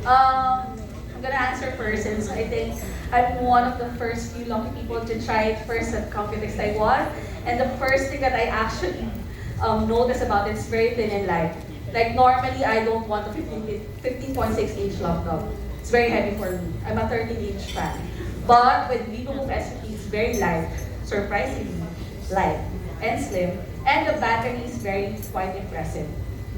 I'm gonna answer first since I think I'm one of the first few lucky people to try it first at Computex Taiwan. And the first thing that I actually noticed about it is very thin and light. Like normally I don't want a 15.6 inch laptop. It's very heavy for me. I'm a 13-inch fan. But with vivobook SUV, it's very light, surprisingly light and slim. And the battery is very quite impressive.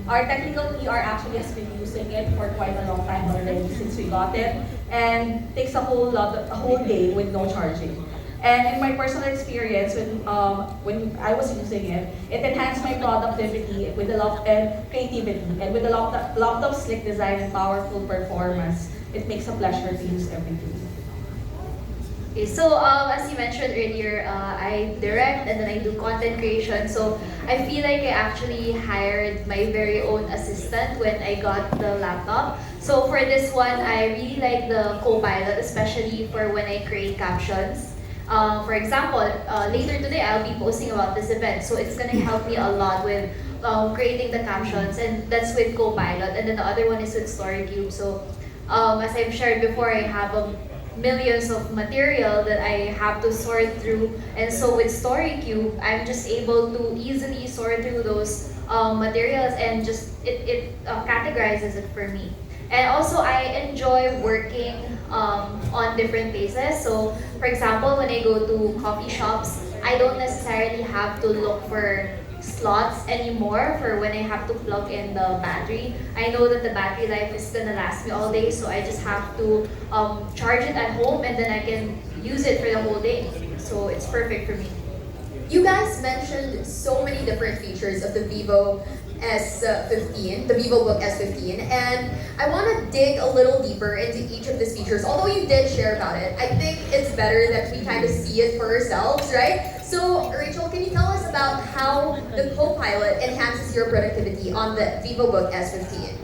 Our technical PR actually has been using it for quite a long time already since we got it, and takes a whole day with no charging. And in my personal experience, when I was using it, it enhanced my productivity with a lot and creativity, and with a lot of slick design and powerful performance. It makes a pleasure to use every day. Okay, so as you mentioned earlier, I direct and then I do content creation. So I feel like I actually hired my very own assistant when I got the laptop. So for this one, I really like the Copilot, especially for when I create captions. For example, later today I'll be posting about this event. So it's gonna help me a lot with creating the captions, and that's with Copilot. And then the other one is with StoryCube. So as I've shared before, I have millions of material that I have to sort through. And so with StoryCube, I'm just able to easily sort through those materials, and just it categorizes it for me. And also, I enjoy working on different places. So, for example, when I go to coffee shops, I don't necessarily have to look for slots anymore for when I have to plug in the battery. I know that the battery life is gonna last me all day, so I just have to charge it at home, and then I can use it for the whole day. So it's perfect for me. You guys mentioned so many different features of the Vivo S15, the VivoBook S15, and I want to dig a little deeper into each of these features. Although you did share about it, I think it's better that we kind of see it for ourselves, right? So, Rachel, can you tell us about how the Copilot enhances your productivity on the VivoBook S15?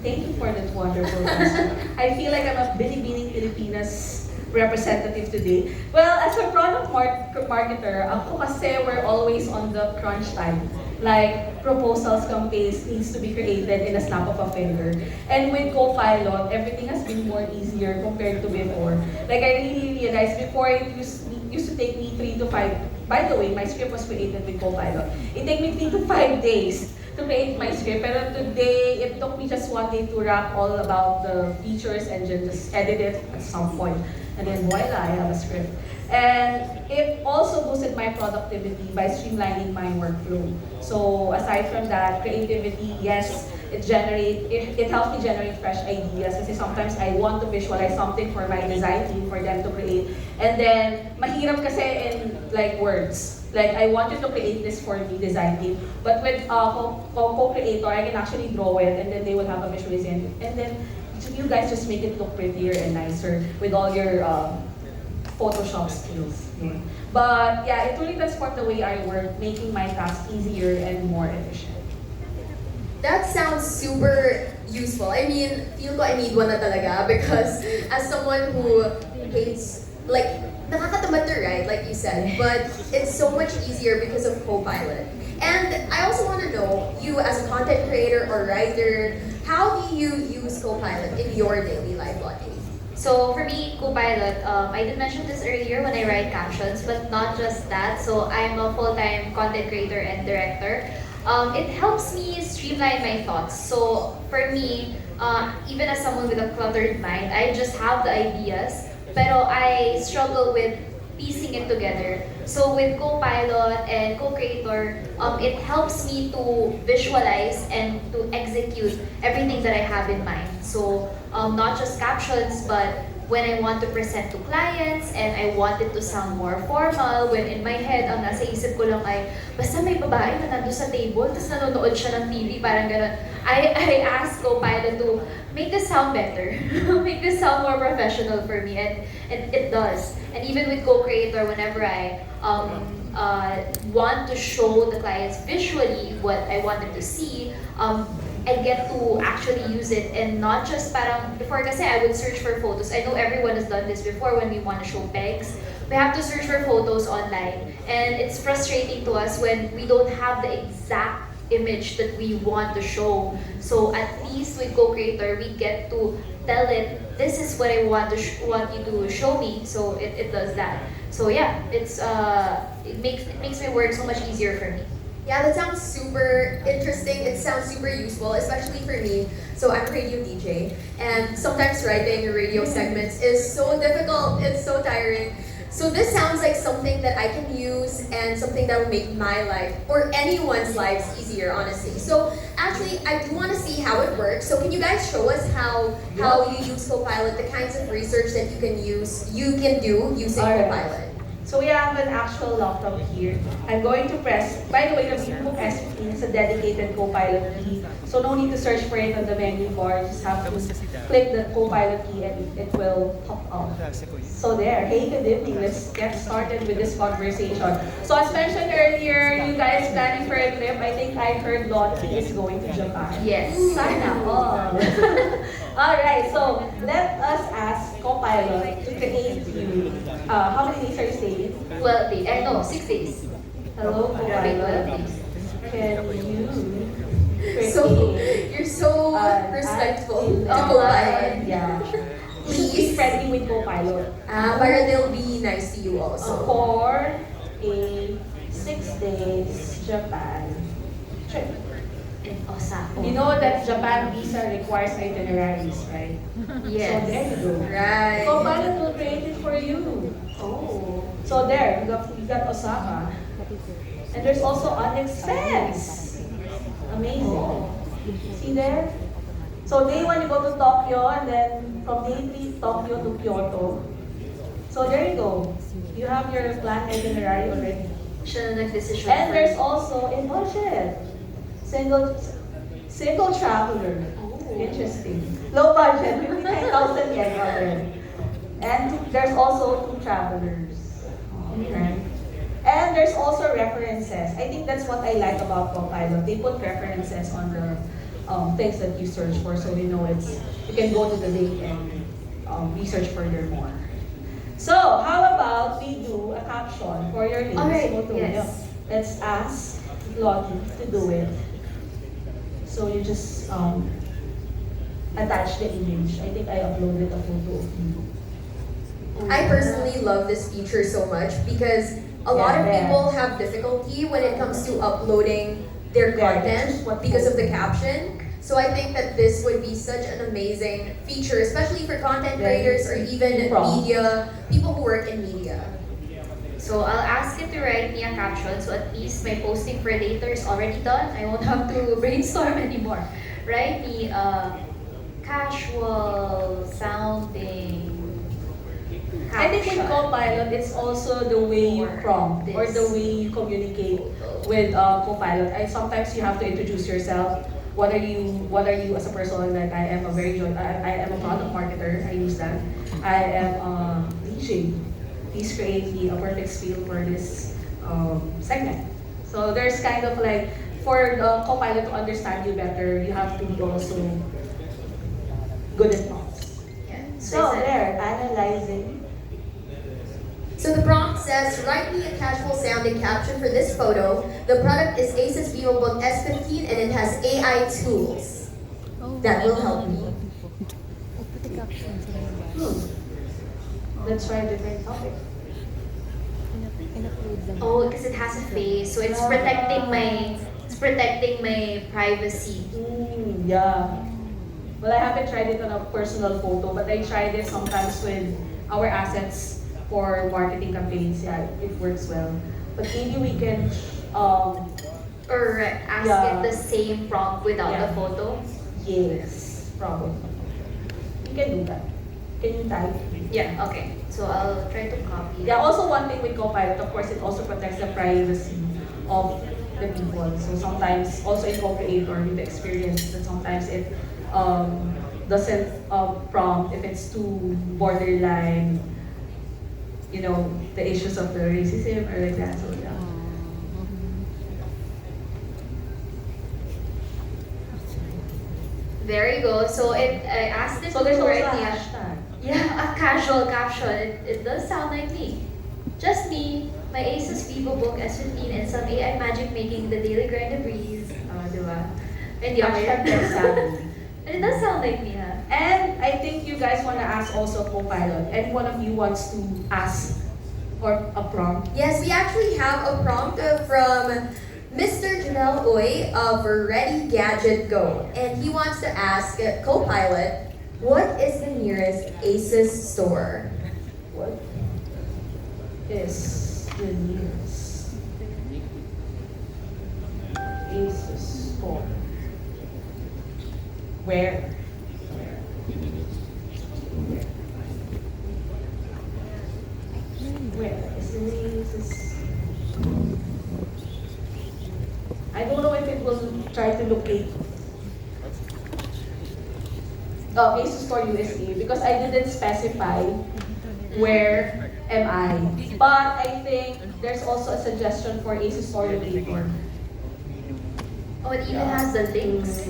Thank you for that wonderful question. I feel like I'm a Binibining Pilipinas representative today. Well, as a product marketer, ako kasi we're always on the crunch time. Like, proposals, campaigns needs to be created in a snap of a finger. And with Copilot, everything has been more easier compared to before. Like, I really realized before used to take me 3 to 5. By the way, my script was created with Copilot. It took me 3 to 5 days to create my script. Pero today, it took me just 1 day to wrap all about the features and just edit it at some point. And then voila, I have a script. And it also boosted my productivity by streamlining my workflow. So aside from that, creativity, yes, it helps me generate fresh ideas. Kasi sometimes I want to visualize something for my design team for them to create. And then mahirap kasi in like words. Like I wanted to create this for the design team, but with co-creator, I can actually draw it, and then they will have a visualization. And then you guys just make it look prettier and nicer with all your Photoshop skills. Yeah. But yeah, it really transformed the way I work, making my tasks easier and more efficient. That sounds super useful. I mean, feel ko I need one na talaga because as someone who hates, like, nakakatamad to write, like you said, but it's so much easier because of Copilot. And I also want to know, you as a content creator or writer, how do you use Copilot in your daily life, Lottie? So for me, Copilot, I did mention this earlier when I write captions, but not just that. So I'm a full-time content creator and director. It helps me streamline my thoughts. So for me, even as someone with a cluttered mind, I just have the ideas, pero I struggle with piecing it together. So with Copilot and Co-Creator, it helps me to visualize and to execute everything that I have in mind. So not just captions, but when I want to present to clients and I want it to sound more formal, when in my head, ang nasa isip ko lang ay, basta may babae na nandun sa table, tapos nanonood siya ng TV, parang gano'n. I ask Copilot to make this sound better, make this sound more professional for me, and it does. And even with Co-Creator, whenever I want to show the clients visually what I want them to see, I get to actually use it, and not just parang, before kasi I would search for photos. I know everyone has done this before when we want to show pegs. We have to search for photos online. And it's frustrating to us when we don't have the exact image that we want to show. So at least with co-creator, we get to tell it, this is what I want to want you to show me. So it does that. So yeah, it makes my work so much easier for me. Yeah, that sounds super interesting. It sounds super useful, especially for me. So I'm a radio DJ, and sometimes writing radio segments is so difficult. It's so tiring. So this sounds like something that I can use and something that will make my life or anyone's lives easier, honestly. So actually, I do want to see how it works. So can you guys show us how you use Copilot, the kinds of research that you can do using Alright. Copilot? So we have an actual laptop here. I'm going to press, by the way, the vivobook S15 is a dedicated Copilot key. So no need to search for it on the menu bar. Just have to click the Copilot key and it will pop up. So there, hey, good evening. Let's get started with this conversation. So as mentioned earlier, you guys planning for a trip. I think I heard Lottie is going to Japan. Yes. Sana all. Alright, so let us ask Copilot to create you. How many days are you staying? 12 days. No, 6 days. Hello, Wait, Copilot. 12 days. Can you create So you're so an respectful to active- Copilot. Yeah. Please be friendly with Copilot. Para they'll be nice to you also. For a 6 days Japan trip. In Osaka. You know that Japan visa requires itineraries, right? Yes. So there you go. Right. Copilot will create it for you. Oh. So there, you got Osaka. And there's also on expense. Amazing. See there? So day 1 you go to Tokyo, and then from day 3 Tokyo to Kyoto. So there you go. You have your planned itinerary already. Siya na nag-decision. And there's also a budget. Single traveler. Interesting. Low budget, 59,000 yen already. And there's also 2 travelers. Right? And there's also references. I think that's what I like about Copilot. They put references on the things that you search for, so you know you can go to the link and research furthermore. So how about we do a caption for your links? Alright, Photo. yes. Let's ask Lottie to do it. So you just attach the image. I think I uploaded a photo of you. I personally love this feature so much because a lot of Yeah. people have difficulty when it comes to uploading their Yeah, content what- because of the caption. So I think that this would be such an amazing feature, especially for content Yeah. creators or even Prompt. media, people who work in media. So I'll ask it to write me a caption, so at least my posting for later is already done. I won't have to brainstorm anymore. Write me a casual sounding I think with caption. Copilot, it's also the way you For prompt or this the way you communicate with Copilot. Sometimes you have to introduce yourself. What are you as a person? Like I am I am a product marketer. I use that. I am a DJ. Please create me a perfect spiel for this segment. So there's kind of like for the Copilot to understand you better, you have to be also good at prompts. Yeah. So I said- there, analyzing. So the prompt says, write me a casual sounding caption for this photo. The product is Asus VivoBook S15 and it has AI tools that will help me. Let's try a different topic. Oh, because it has a face, so it's protecting my privacy. Yeah. Well, I haven't tried it on a personal photo, but I tried it sometimes with our assets for marketing campaigns. Yeah, it works well. But maybe we can, Or ask Yeah. it the same prompt without Yeah. the photo. yes, probably. You can do that. Can you type? Yeah, okay. So I'll try to copy. Yeah, also one thing with Copilot, of course, it also protects the privacy of the people. So sometimes, also in co-creator, we've experienced that sometimes it doesn't prompt if it's too borderline, you know, the issues of the racism or like that. So yeah. There you go. So I asked it So there's to also a write me a hashtag. yeah, a casual caption. It does sound like me. Just me, my Asus VivoBook S15, and some AI magic making the daily grind a breeze. di ba? Hindi ako Hashtag yun. tech savvy. And it does sound like me, ha? And I think you guys want to ask also co-pilot. Any one of you wants to ask or a prompt? Yes, we actually have a prompt from Mr. Janelle Oy of Ready Gadget Go. And he wants to ask co-pilot, what is the nearest ASUS store? What is the nearest ASUS store? Where? Where is the ASUS? I don't know if it will try to locate ASUS Store USA because I didn't specify where am I. But I think there's also a suggestion for ASUS Store Locator. Oh, it even has the links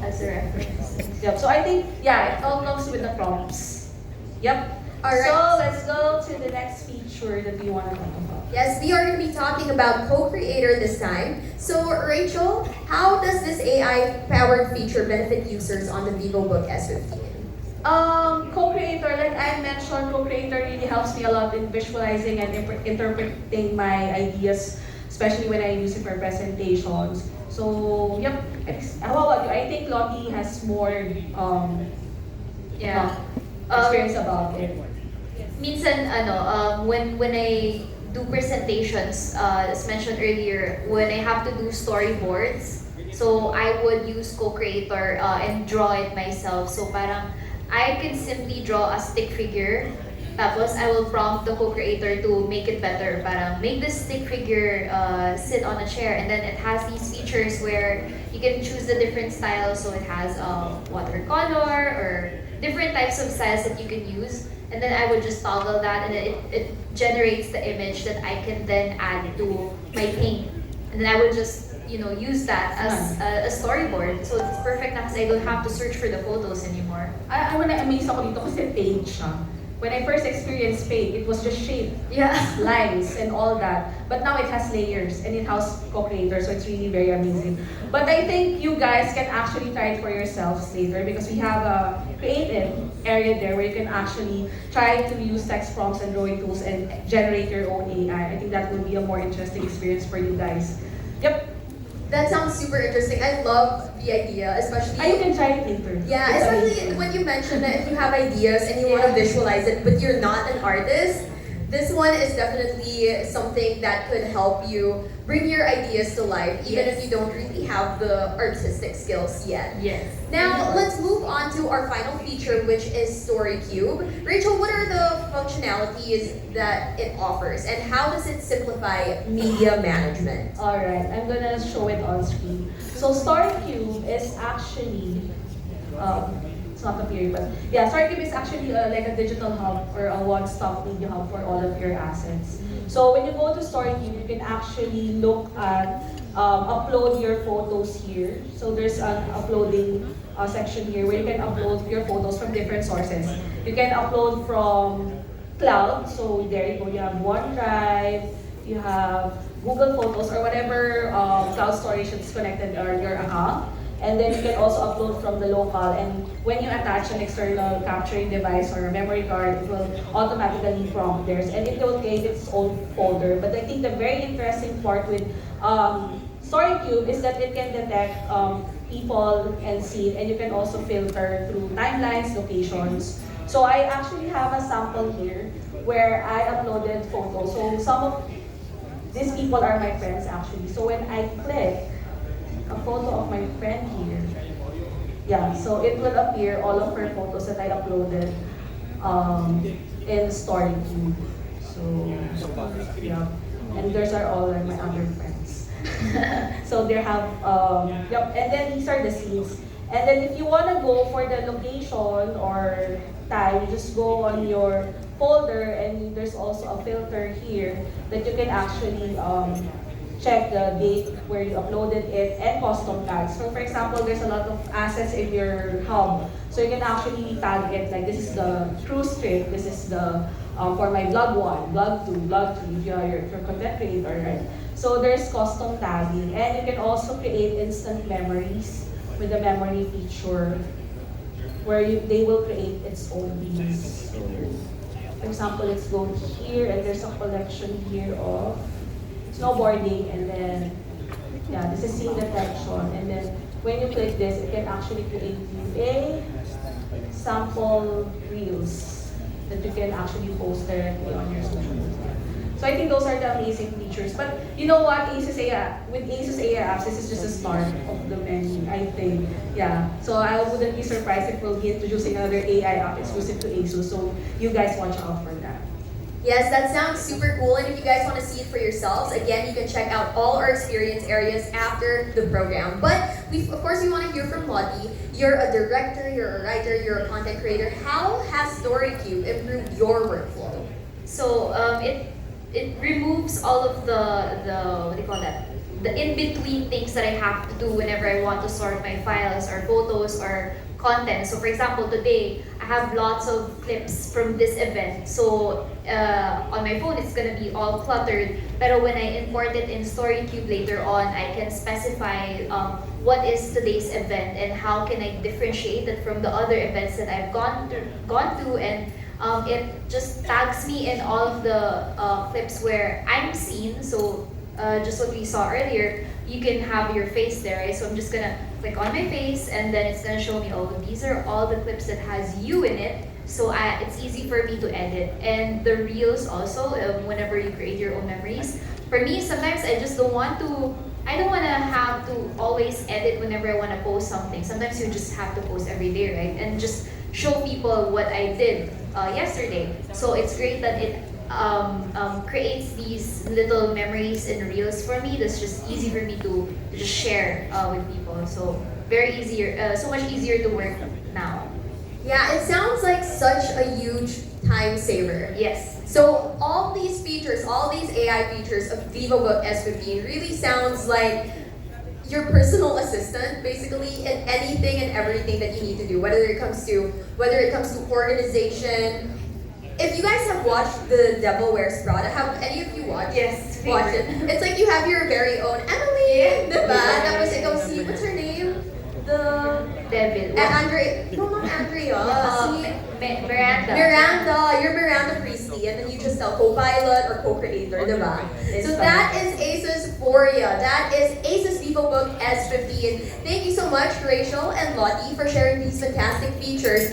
as a reference. Yep. So I think, yeah, it all comes with the prompts. Yep. Alright. So let's go to the next feature that we want to talk about. Yes, we are going to be talking about co-creator this time. So Rachel, how does this AI-powered feature benefit users on the vivobook S15? Co-creator, like I mentioned, co-creator really helps me a lot in visualizing and interpreting my ideas, especially when I use it for presentations. So, yep. How about you? I think Lottie has more Yeah. experience about it. Minsan, when I do presentations, as mentioned earlier, when I have to do storyboards, so I would use co-creator and draw it myself. So parang I can simply draw a stick figure, tapos I will prompt the co-creator to make it better. Parang make this stick figure sit on a chair, and then it has these features where you can choose the different styles. So it has watercolor or different types of styles that you can use. And then I would just toggle that, and it generates the image that I can then add to my paint. And then I would just, use that as a storyboard. So it's perfect na kasi I don't have to search for the photos anymore. I wanna amaze ako dito kasi paint siya. When I first experienced paint, it was just shape, Yeah. lines, and all that. But now it has layers, and it has co-creator, so it's really very amazing. But I think you guys can actually try it for yourselves later because we have a creative area there where you can actually try to use text prompts and drawing tools and generate your own AI. I think that would be a more interesting experience for you guys. Yep. That sounds super interesting. I love the idea, especially... You can try it later. Yeah, It's especially amazing. when you mentioned that if you have ideas and you want to visualize it, but you're not an artist, this one is definitely something that could help you bring your ideas to life, even if you don't really have the artistic skills yet. Yes. Now, let's move on to our final feature, which is Story Cube. Rachel, what are the functionalities that it offers, and how does it simplify media management? Alright, I'm gonna show it on screen. So StoryCube is actually, it's not appearing, but yeah, StoryCube is actually like a digital hub or a one-stop media hub for all of your assets. So when you go to StoryCube, you can actually look at, upload your photos here. So there's an uploading section here where you can upload your photos from different sources. You can upload from cloud, so there you go, you have OneDrive, you have Google Photos or whatever cloud storage that's connected or your account. And then you can also upload from the local, and when you attach an external capturing device or a memory card, it will automatically prompt theirs, and it will create its own folder. But I think the very interesting part with StoryCube is that it can detect people and scene, and you can also filter through timelines, locations. So I actually have a sample here where I uploaded photos. So some of these people are my friends actually. So when I click a photo of my friend here, yeah, so it will appear all of her photos that I uploaded in StoryCube. So yeah, and those are all my other friends. So they have yep, and then these are the scenes. And then if you want to go for the location or time, you just go on your folder, and there's also a filter here that you can actually check the date where you uploaded it and custom tags. So for example, there's a lot of assets in your hub. So you can actually tag it like this is the cruise trip, this is the for my vlog 1, vlog 2, vlog 3, if you're a content creator, right? So there's custom tagging, and you can also create instant memories with the memory feature where they will create its own beans. So, for example, let's go here, and there's a collection here of snowboarding, and then, yeah, this is scene detection, and then when you click this, it can actually create you a sample reels that you can actually post directly on your social media. So I think those are the amazing features. But you know what, with Asus AI apps, this is just the start of the menu, I think. Yeah. So I wouldn't be surprised if we'll be introducing another AI app exclusive to Asus. So you guys watch out for that. Yes, that sounds super cool. And if you guys want to see it for yourselves, again, you can check out all our experience areas after the program. But of course, we want to hear from Lottie. You're a director, you're a writer, you're a content creator. How has StoryCube improved your workflow? So it removes all of the what do you call that? The in-between things that I have to do whenever I want to sort my files or photos or content. So for example, today I have lots of clips from this event. So on my phone it's gonna be all cluttered. But when I import it in StoryCube later on, I can specify what is today's event and how can I differentiate it from the other events that I've gone to, and it just tags me in all of the clips where I'm seen. So just what we saw earlier, you can have your face there, right? So I'm just gonna click on my face, and then it's gonna show me, oh, these are all the clips that has you in it. So it's easy for me to edit. And the reels also, whenever you create your own memories. For me, sometimes I just don't want to. I don't want to have to always edit whenever I want to post something. Sometimes you just have to post every day, right? And just show people what I did yesterday. So it's great that it creates these little memories and reels for me. That's just easy for me to just share with people. So so much easier to work now. Yeah, it sounds like such a huge time saver. Yes. So all these features, all these AI features of vivobook S15 really sounds like your personal assistant, basically, in anything and everything that you need to do, whether it comes to organization. If you guys have watched The Devil Wears Prada, have any of you watched? Yes. Watch it. It's like you have your very own Emily, diba? Tapos ikaw si, what's her name? The Devil. Andrea. No, not Andrea. Si Miranda. Miranda. You're Miranda Priestley, and then you just tell co-pilot or co-creator, diba? So that is Asus for ya. That is Asus vivobook S15. Thank you so much, Rachel and Lottie, for sharing these fantastic features.